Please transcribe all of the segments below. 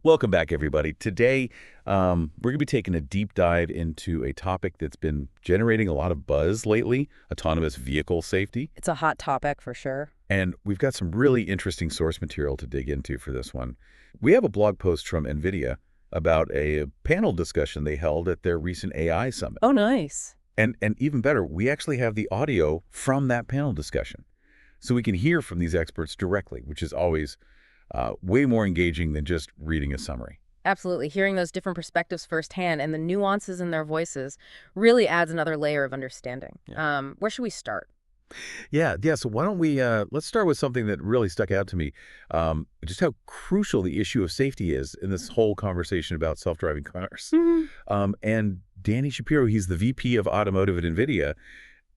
Welcome back, everybody. Today, we're going to be taking a deep dive into a topic that's been generating a lot of buzz lately, autonomous vehicle safety. It's a hot topic for sure. And we've got some really interesting source material to dig into for this one. We have a blog post from NVIDIA about a panel discussion they held at their recent AI Summit. Oh, nice. And even better, we actually have the audio from that panel discussion. So we can hear from these experts directly, which is always way more engaging than just reading a summary. Absolutely. Hearing those different perspectives firsthand and the nuances in their voices really adds another layer of understanding. Yeah. Where should we start? Yeah. So why don't we, let's start with something that really stuck out to me, just how crucial the issue of safety is in this whole conversation about self-driving cars. And Danny Shapiro, he's the VP of Automotive at NVIDIA,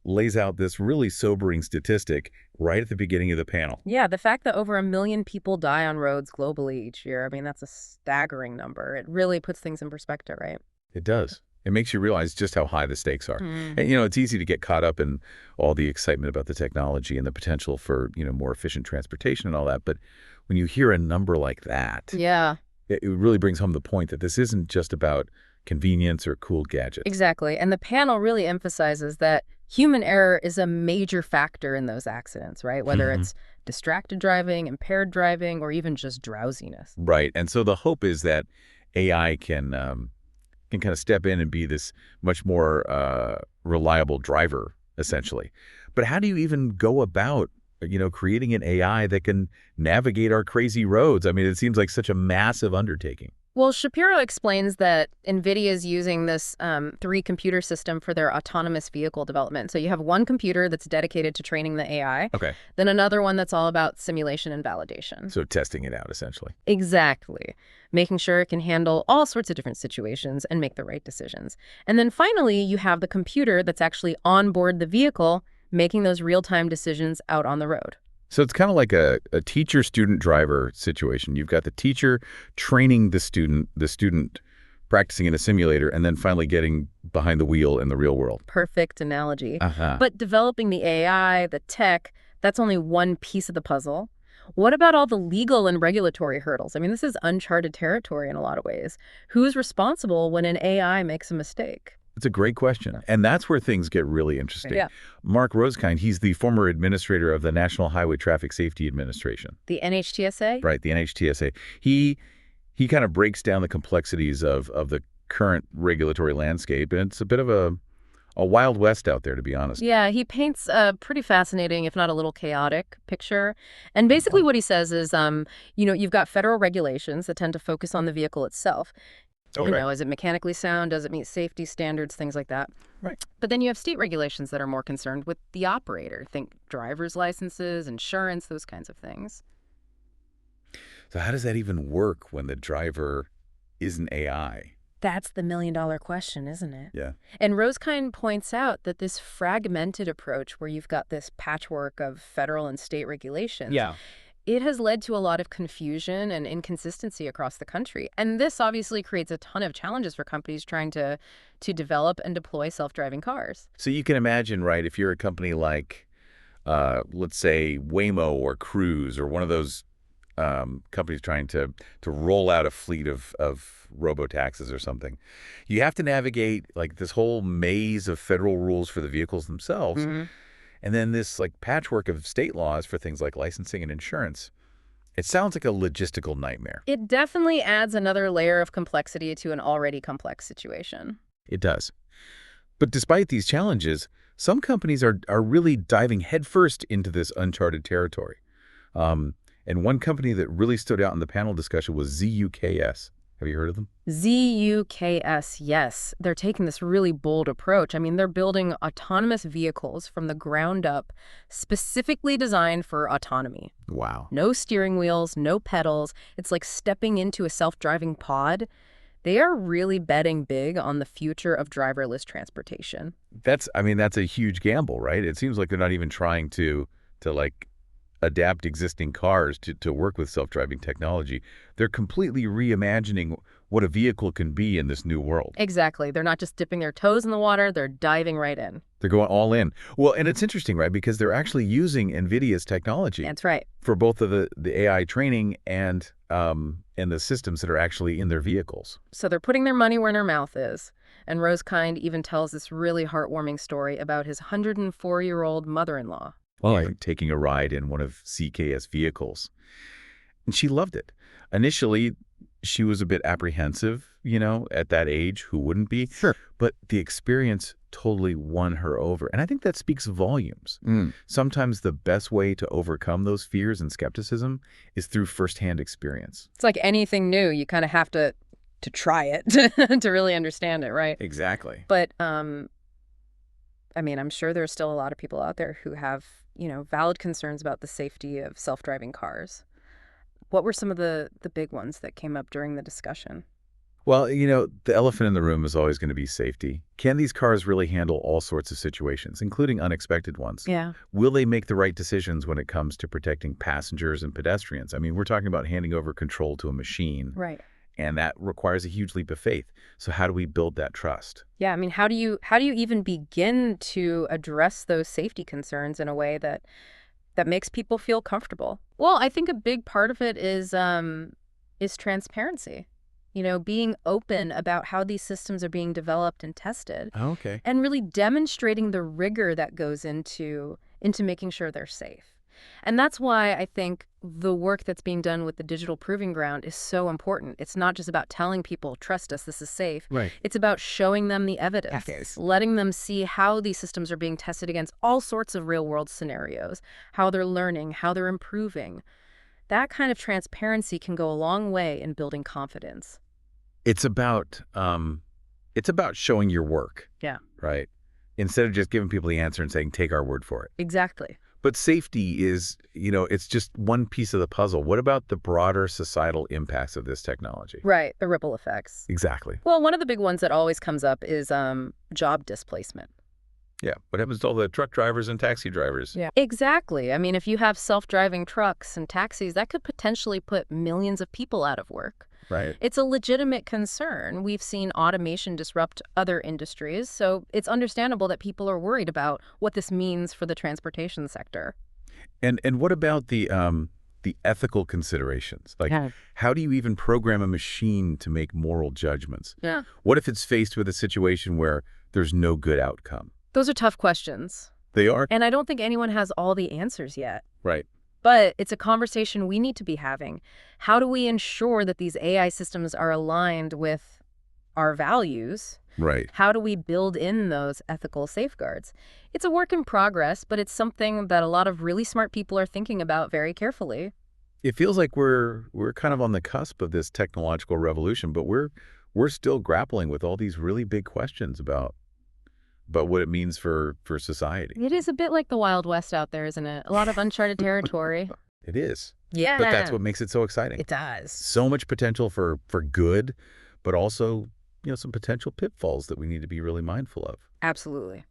lays out this really sobering statistic right at the beginning of the panel. Yeah, the fact that over 1 million people die on roads globally each year, I mean, that's a staggering number. It really puts things in perspective, right? It does. It makes you realize just how high the stakes are. Mm. And, it's easy to get caught up in all the excitement about the technology and the potential for, more efficient transportation and all that. But when you hear a number like that, Yeah, it really brings home the point that this isn't just about convenience or cool gadgets. exactly. And the panel really emphasizes that human error is a major factor in those accidents, right? Whether it's distracted driving, impaired driving, or even just drowsiness. Right. And so the hope is that AI can kind of step in and be this much more reliable driver, essentially. But how do you even go about, creating an AI that can navigate our crazy roads? I mean, it seems like such a massive undertaking. Well, Shapiro explains that NVIDIA is using this three-computer system for their autonomous vehicle development. So you have one computer that's dedicated to training the AI, Okay. then another one that's all about simulation and validation. So testing it out, essentially. Exactly. Making sure it can handle all sorts of different situations and make the right decisions. And then finally, you have the computer that's actually on board the vehicle, making those real-time decisions out on the road. So it's kind of like a teacher-student-driver situation. You've got the teacher training the student practicing in a simulator, and then finally getting behind the wheel in the real world. Perfect analogy. Uh-huh. But developing the AI, the tech, that's only one piece of the puzzle. What about all the legal and regulatory hurdles? I mean, this is uncharted territory in a lot of ways. Who's responsible when an AI makes a mistake? It's a great question. And that's where things get really interesting. Yeah. Mark Rosekind, he's the former administrator of the National Highway Traffic Safety Administration. The NHTSA? Right, the NHTSA. He kind of breaks down the complexities of the current regulatory landscape, and it's a bit of a Wild West out there, to be honest. Yeah, he paints a pretty fascinating, if not a little chaotic picture. And basically what he says is, you've got federal regulations that tend to focus on the vehicle itself. Okay. Is it mechanically sound? Does it meet safety standards? Things like that. Right. But then you have state regulations that are more concerned with the operator. Think driver's licenses, insurance, those kinds of things. So how does that even work when the driver isn't AI? That's the million-dollar question, isn't it? Yeah. And Rosekind points out that this fragmented approach where you've got this patchwork of federal and state regulations, it has led to a lot of confusion and inconsistency across the country. And this obviously creates a ton of challenges for companies trying to develop and deploy self-driving cars. So you can imagine, right, if you're a company like, let's say, Waymo or Cruise or one of those companies trying to roll out a fleet of robo-taxis or something, you have to navigate like this whole maze of federal rules for the vehicles themselves. And then this like patchwork of state laws for things like licensing and insurance. It sounds like a logistical nightmare. It definitely adds another layer of complexity to an already complex situation. It does. But despite these challenges, some companies are really diving headfirst into this uncharted territory. And one company that really stood out in the panel discussion was ZUKS. Have you heard of them? ZUKS, yes. They're taking this really bold approach. I mean, they're building autonomous vehicles from the ground up, specifically designed for autonomy. Wow. No steering wheels, no pedals. It's like stepping into a self-driving pod. They are really betting big on the future of driverless transportation. That's a huge gamble, right? It seems like they're not even trying to like adapt existing cars to work with self-driving technology. They're completely reimagining what a vehicle can be in this new world. Exactly. They're not just dipping their toes in the water, they're diving right in. They're going all in. Well, and it's interesting, right? Because they're actually using NVIDIA's technology That's right. for both of the AI training and the systems that are actually in their vehicles. So they're putting their money where their mouth is. And Rosekind even tells this really heartwarming story about his 104-year-old mother-in-law. Taking a ride in one of CKS vehicles. And she loved it. Initially, she was a bit apprehensive, at that age. Who wouldn't be? Sure. But the experience totally won her over. And I think that speaks volumes. Sometimes the best way to overcome those fears and skepticism is through firsthand experience. It's like anything new, you kind of have to try it to really understand it, right? Exactly. But, I'm sure there's still a lot of people out there who have, valid concerns about the safety of self-driving cars. What were some of the big ones that came up during the discussion? Well, the elephant in the room is always going to be safety. Can these cars really handle all sorts of situations, including unexpected ones? Yeah. Will they make the right decisions when it comes to protecting passengers and pedestrians? We're talking about handing over control to a machine. Right. And that requires a huge leap of faith. So how do we build that trust? Yeah, how do you even begin to address those safety concerns in a way that makes people feel comfortable? Well, I think a big part of it is transparency. Being open about how these systems are being developed and tested. Oh, okay. And really demonstrating the rigor that goes into making sure they're safe. And that's why I think the work that's being done with the digital proving ground is so important. It's not just about telling people, trust us, this is safe. Right. It's about showing them the evidence, Yes. letting them see how these systems are being tested against all sorts of real-world scenarios, how they're learning, how they're improving. That kind of transparency can go a long way in building confidence. It's about showing your work. Yeah. Right. Instead of just giving people the answer and saying, take our word for it. Exactly. But safety is, it's just one piece of the puzzle. What about the broader societal impacts of this technology? Right, the ripple effects. Exactly. Well, one of the big ones that always comes up is job displacement. Yeah. What happens to all the truck drivers and taxi drivers? Yeah. Exactly. If you have self-driving trucks and taxis, that could potentially put millions of people out of work. Right. It's a legitimate concern. We've seen automation disrupt other industries, so it's understandable that people are worried about what this means for the transportation sector. And what about the ethical considerations? Like, how do you even program a machine to make moral judgments? Yeah. What if it's faced with a situation where there's no good outcome? Those are tough questions. They are? And I don't think anyone has all the answers yet. Right. But it's a conversation we need to be having. How do we ensure that these AI systems are aligned with our values? Right. How do we build in those ethical safeguards? It's a work in progress, but it's something that a lot of really smart people are thinking about very carefully. It feels like we're kind of on the cusp of this technological revolution, but we're still grappling with all these really big questions about what it means for society. It is a bit like the Wild West out there, isn't it? A lot of uncharted territory. It is. Yeah. But that's what makes it so exciting. It does. So much potential for good, but also, some potential pitfalls that we need to be really mindful of. Absolutely.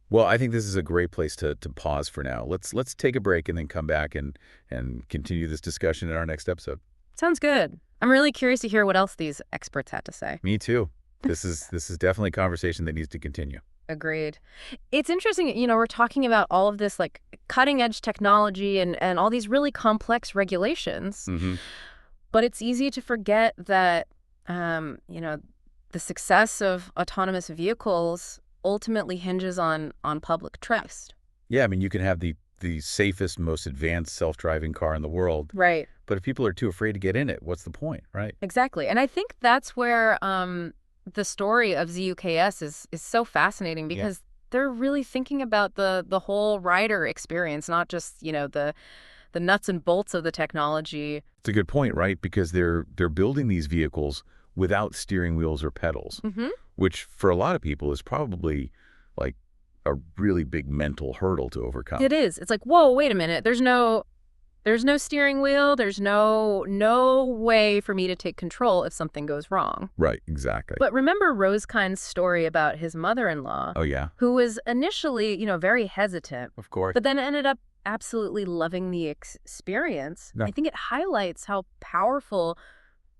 Well, I think this is a great place to pause for now. Let's take a break and then come back and continue this discussion in our next episode. Sounds good. I'm really curious to hear what else these experts had to say. Me too. This is definitely a conversation that needs to continue. Agreed. It's interesting, we're talking about all of this like cutting edge technology and all these really complex regulations. Mm-hmm. But it's easy to forget that, the success of autonomous vehicles ultimately hinges on public trust. Yeah, you can have the safest, most advanced self-driving car in the world. Right. But if people are too afraid to get in it, what's the point, right? Exactly. And I think that's where the story of ZUKS is so fascinating because they're really thinking about the whole rider experience, not just, the nuts and bolts of the technology. It's a good point, right? Because they're building these vehicles without steering wheels or pedals, which for a lot of people is probably like a really big mental hurdle to overcome. It is. It's like, whoa, wait a minute. There's no steering wheel. There's no way for me to take control if something goes wrong. Right, exactly. But remember Rosekind's story about his mother-in-law? Oh, yeah. Who was initially, very hesitant. Of course. But then ended up absolutely loving the experience. Yeah. I think it highlights how powerful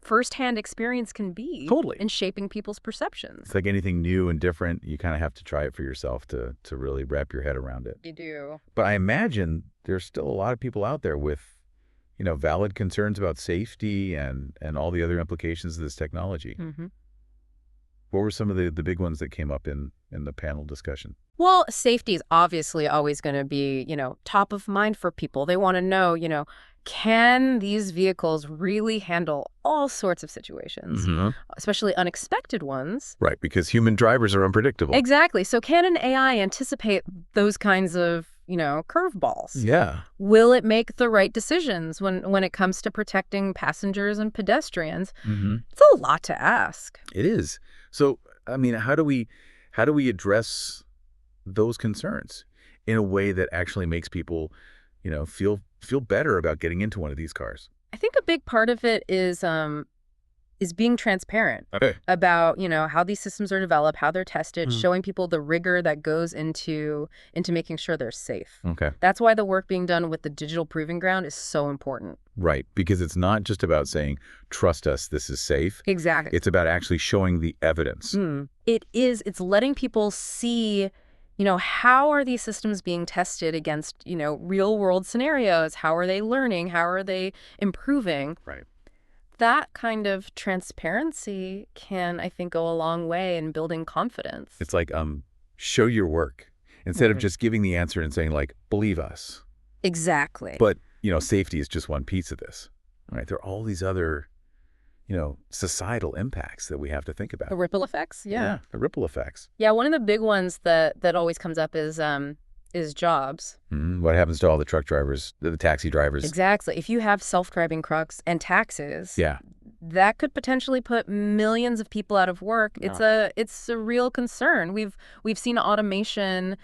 firsthand experience can be Totally. in shaping people's perceptions. It's like anything new and different, you kind of have to try it for yourself to really wrap your head around it. You do. But I imagine there's still a lot of people out there with, valid concerns about safety and all the other implications of this technology. Mm-hmm. What were some of the big ones that came up in the panel discussion? Well, safety is obviously always going to be, top of mind for people. They want to know, can these vehicles really handle all sorts of situations, especially unexpected ones? Right, because human drivers are unpredictable. Exactly. So can an AI anticipate those kinds of, curveballs? Yeah. Will it make the right decisions when it comes to protecting passengers and pedestrians? It's a lot to ask. It is. So, I mean, how do we address those concerns in a way that actually makes people, feel better about getting into one of these cars? I think a big part of it is being transparent about, how these systems are developed, how they're tested, showing people the rigor that goes into making sure they're safe. Okay. That's why the work being done with the digital proving ground is so important. Right, because it's not just about saying, trust us, this is safe. Exactly. It's about actually showing the evidence. It is. It's letting people see, how are these systems being tested against, real world scenarios? How are they learning? How are they improving? Right. That kind of transparency can, I think, go a long way in building confidence. It's like, show your work instead of just giving the answer and saying, like, believe us. Exactly. But, safety is just one piece of this, right? There are all these other, societal impacts that we have to think about. The ripple effects? Yeah. The ripple effects. Yeah, one of the big ones that always comes up is jobs. What happens to all the truck drivers, the taxi drivers? Exactly. If you have self-driving trucks and taxis, Yeah. that could potentially put millions of people out of work. Yeah. It's a real concern. We've seen automation,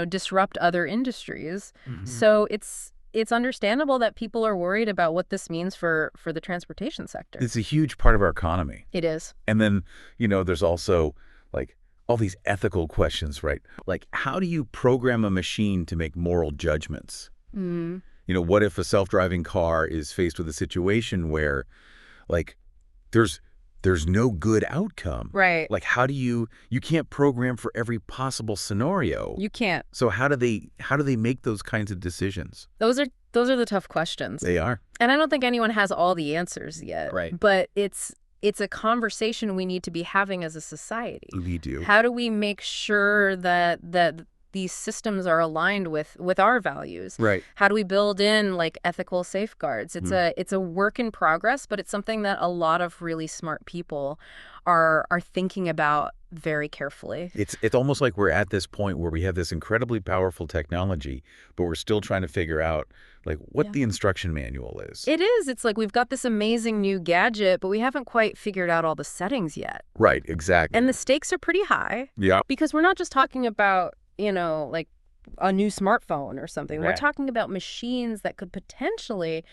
disrupt other industries. So it's understandable that people are worried about what this means for the transportation sector. It's a huge part of our economy. It is. And then, there's also like all these ethical questions, right? Like, how do you program a machine to make moral judgments? What if a self-driving car is faced with a situation where, like, there's no good outcome? Right. Like, how do you can't program for every possible scenario. You can't. So how do they make those kinds of decisions? Those are the tough questions. They are. And I don't think anyone has all the answers yet. Right. But it's a conversation we need to be having as a society. We do. How do we make sure that these systems are aligned with our values? Right. How do we build in like ethical safeguards? It's a work in progress, but it's something that a lot of really smart people are thinking about very carefully. It's almost like we're at this point where we have this incredibly powerful technology, but we're still trying to figure out like what the instruction manual is. It is. It's like we've got this amazing new gadget, but we haven't quite figured out all the settings yet. Right, exactly. And the stakes are pretty high. Yeah. Because we're not just talking about, like a new smartphone or something. Right. We're talking about machines that could potentially,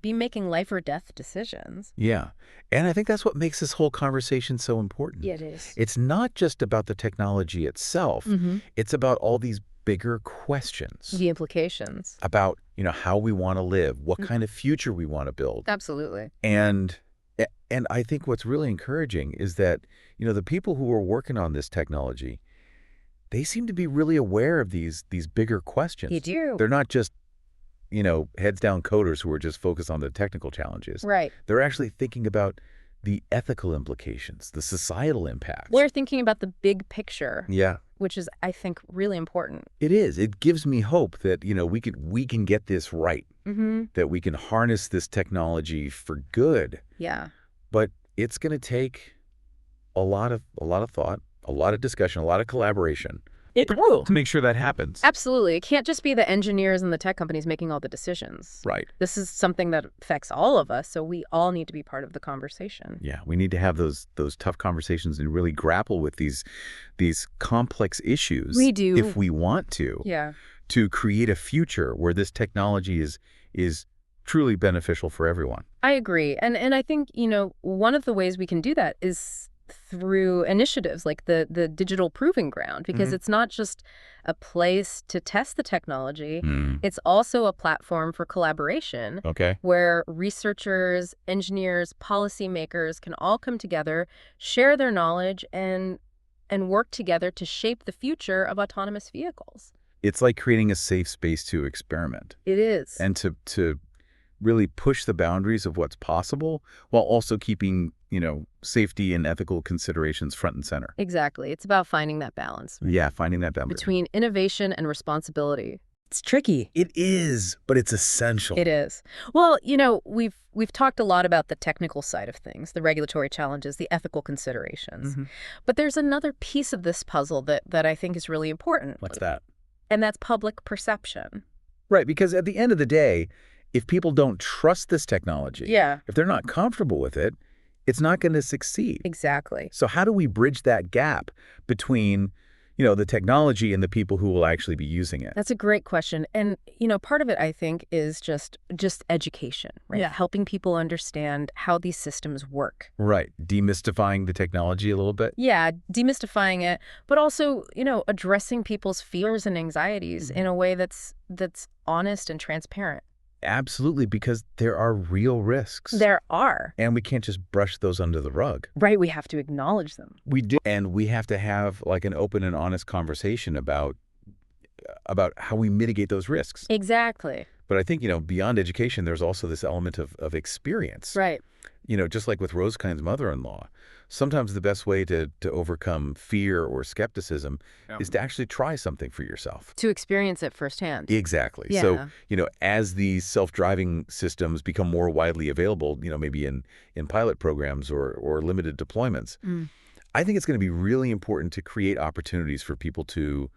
be making life or death decisions. Yeah. And I think that's what makes this whole conversation so important. Yeah, it is. It's not just about the technology itself. It's about all these bigger questions. The implications. About, how we want to live, what kind of future we want to build. Absolutely. And I think what's really encouraging is that, the people who are working on this technology, they seem to be really aware of these bigger questions. They do. They're not just, heads down coders who are just focused on the technical challenges. Right. They're actually thinking about the ethical implications, the societal impacts. We're thinking about the big picture. Yeah. Which is, I think, really important. It is. It gives me hope that, we can get this right. That we can harness this technology for good. Yeah. But it's going to take a lot of thought, a lot of discussion, a lot of collaboration. It will. To make sure that happens. Absolutely. It can't just be the engineers and the tech companies making all the decisions. Right. This is something that affects all of us, so we all need to be part of the conversation. Yeah, we need to have those tough conversations and really grapple with these complex issues. We do. If we want to. Yeah. To create a future where this technology is truly beneficial for everyone. I agree. And I think, one of the ways we can do that is through initiatives like the digital proving ground, because it's not just a place to test the technology, it's also a platform for collaboration where researchers, engineers, policymakers can all come together, share their knowledge, and work together to shape the future of autonomous vehicles. It's like creating a safe space to experiment. It is. And to really push the boundaries of what's possible while also keeping, safety and ethical considerations front and center. Exactly. It's about finding that balance. Yeah, finding that balance. Between innovation and responsibility. It's tricky. It is, but it's essential. It is. Well, we've talked a lot about the technical side of things, the regulatory challenges, the ethical considerations. But there's another piece of this puzzle that I think is really important. What's that? And that's public perception. Right, because at the end of the day, if people don't trust this technology, if they're not comfortable with it, it's not going to succeed. Exactly. So how do we bridge that gap between, the technology and the people who will actually be using it? That's a great question. And, part of it, I think, is just education, right? Yeah. Helping people understand how these systems work. Right. Demystifying the technology a little bit? Yeah, demystifying it, but also, addressing people's fears and anxieties in a way that's honest and transparent. Absolutely, because there are real risks. There are. And we can't just brush those under the rug. Right, we have to acknowledge them. We do. And we have to have like an open and honest conversation about how we mitigate those risks. Exactly. But I think, beyond education, there's also this element of experience. Right. Just like with Rosekind's mother-in-law, sometimes the best way to overcome fear or skepticism is to actually try something for yourself. To experience it firsthand. Exactly. Yeah. So, as these self-driving systems become more widely available, maybe in pilot programs or limited deployments, I think it's going to be really important to create opportunities for people to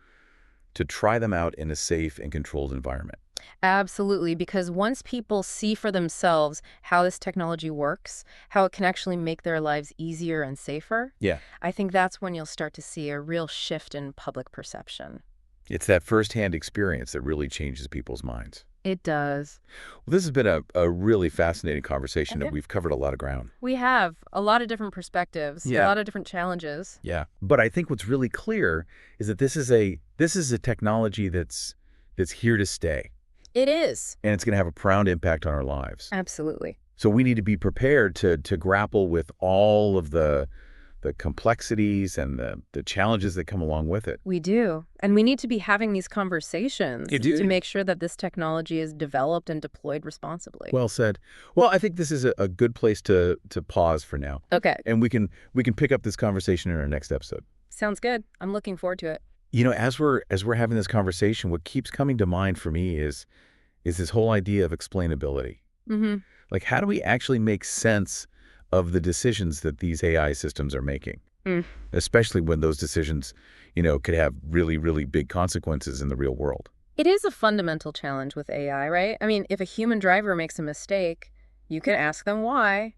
try them out in a safe and controlled environment. Absolutely, because once people see for themselves how this technology works, how it can actually make their lives easier and safer, I think that's when you'll start to see a real shift in public perception. It's that firsthand experience that really changes people's minds. It does. Well, this has been a really fascinating conversation, and we've covered a lot of ground. We have a lot of different perspectives, a lot of different challenges. Yeah, but I think what's really clear is that this is a technology that's here to stay. It is. And it's going to have a profound impact on our lives. Absolutely. So we need to be prepared to grapple with all of the complexities and the challenges that come along with it. We do. And we need to be having these conversations to make sure that this technology is developed and deployed responsibly. Well said. Well, I think this is a good place to pause for now. Okay. And we can pick up this conversation in our next episode. Sounds good. I'm looking forward to it. As we're having this conversation, what keeps coming to mind for me is this whole idea of explainability. Like, how do we actually make sense of the decisions that these AI systems are making? Especially when those decisions, could have really, really big consequences in the real world. It is a fundamental challenge with AI, right? I mean, if a human driver makes a mistake, you can ask them why.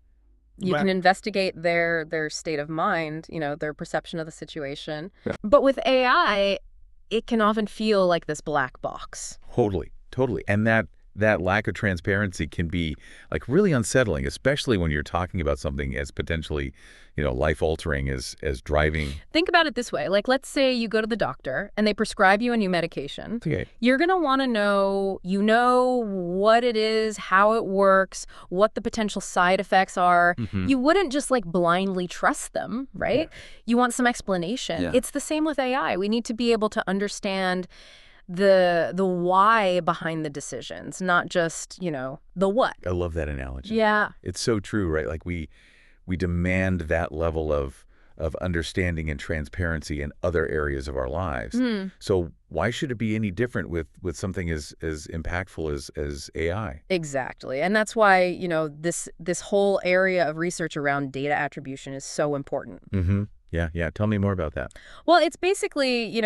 You can investigate their state of mind, their perception of the situation. Yeah. But with AI, it can often feel like this black box. Totally. And that lack of transparency can be like really unsettling, especially when you're talking about something as potentially, life-altering as driving. Think about it this way. Like, let's say you go to the doctor and they prescribe you a new medication. Okay. You're going to want to know, what it is, how it works, what the potential side effects are. You wouldn't just blindly trust them, right? Yeah. You want some explanation. Yeah. It's the same with AI. We need to be able to understand the why behind the decisions, not just, the what. I love that analogy. Yeah. It's so true, right? Like we demand that level of understanding and transparency in other areas of our lives. So why should it be any different with something as impactful as AI? Exactly. And that's why, this whole area of research around data attribution is so important. Yeah. Tell me more about that. Well, it's basically,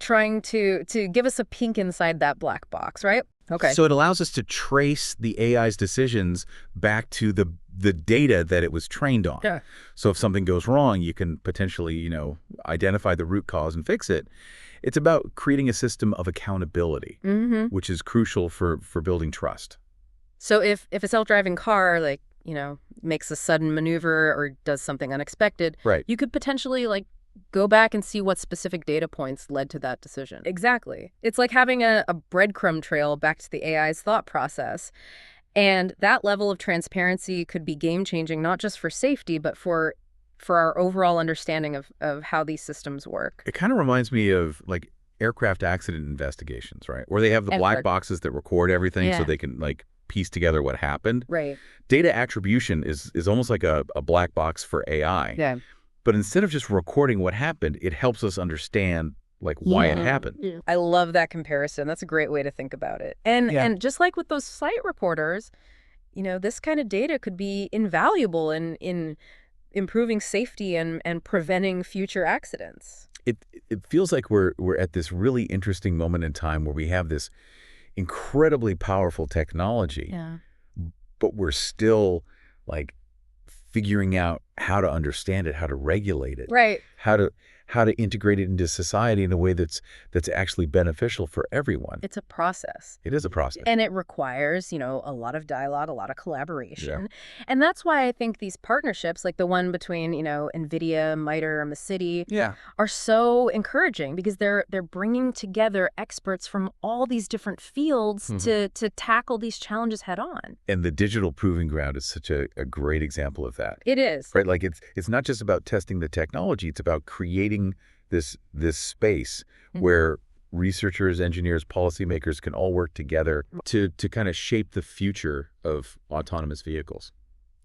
trying to give us a peek inside that black box, right? Okay. So it allows us to trace the AI's decisions back to the data that it was trained on. Yeah. So if something goes wrong, you can potentially, identify the root cause and fix it. It's about creating a system of accountability, which is crucial for building trust. So if a self-driving car makes a sudden maneuver or does something unexpected, Right. you could potentially, like, go back and see what specific data points led to that decision. Exactly. It's like having a breadcrumb trail back to the AI's thought process. And that level of transparency could be game-changing, not just for safety, but for our overall understanding of how these systems work. It kind of reminds me of, like, aircraft accident investigations, right? Where they have the black boxes that record everything so they can, like, piece together what happened. Right. Data attribution is almost like a black box for AI. Yeah. But instead of just recording what happened, it helps us understand, like, why it happened. Yeah. I love that comparison. That's a great way to think about it. And just like with those flight reporters, this kind of data could be invaluable in improving safety and preventing future accidents. It feels like we're at this really interesting moment in time where we have this incredibly powerful technology. Yeah. But we're still, like, figuring out how to understand it, how to regulate it, Right. how to integrate it into society in a way that's actually beneficial for everyone. It's a process. It is a process. And it requires, a lot of dialogue, a lot of collaboration. Yeah. And that's why I think these partnerships, like the one between, NVIDIA, MITRE, MITRE, are so encouraging because they're bringing together experts from all these different fields to tackle these challenges head on. And the digital proving ground is such a great example of that. It is. Right? Like, it's not just about testing the technology, it's about creating this space where researchers, engineers, policymakers can all work together to kind of shape the future of autonomous vehicles.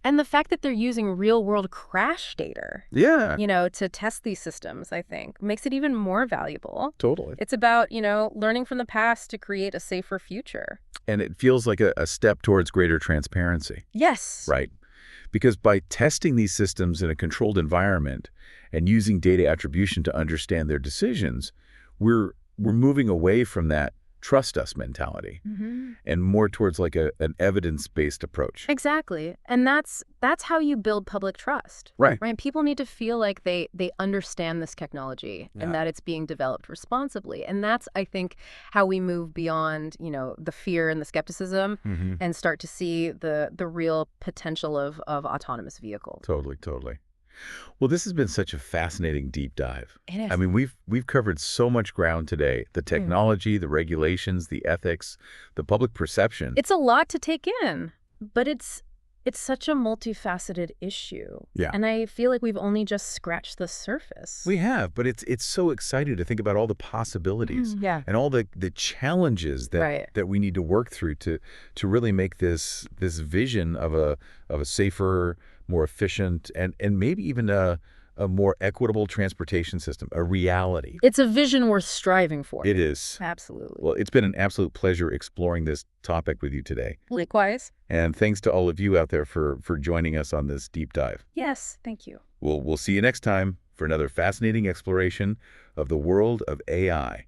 And the fact that they're using real-world crash data, to test these systems, I think, makes it even more valuable. Totally. It's about, learning from the past to create a safer future. And it feels like a step towards greater transparency. Yes. Right. Because by testing these systems in a controlled environment and using data attribution to understand their decisions, we're moving away from that trust us mentality and more towards, like, an evidence-based approach. Exactly. And that's how you build public trust. Right. Right. People need to feel like they understand this technology and that it's being developed responsibly. And that's, I think, how we move beyond, the fear and the skepticism and start to see the real potential of autonomous vehicles. Totally. Well, this has been such a fascinating deep dive. It is. I mean, we've covered so much ground today. The technology, the regulations, the ethics, the public perception. It's a lot to take in, but it's such a multifaceted issue. Yeah. And I feel like we've only just scratched the surface. We have, but it's so exciting to think about all the possibilities and all the challenges that we need to work through to really make this vision of a safer, more efficient, and maybe even a more equitable transportation system a reality. It's a vision worth striving for. It is. Absolutely. Well, it's been an absolute pleasure exploring this topic with you today. Likewise. And thanks to all of you out there for joining us on this deep dive. Yes, thank you. We'll see you next time for another fascinating exploration of the world of AI.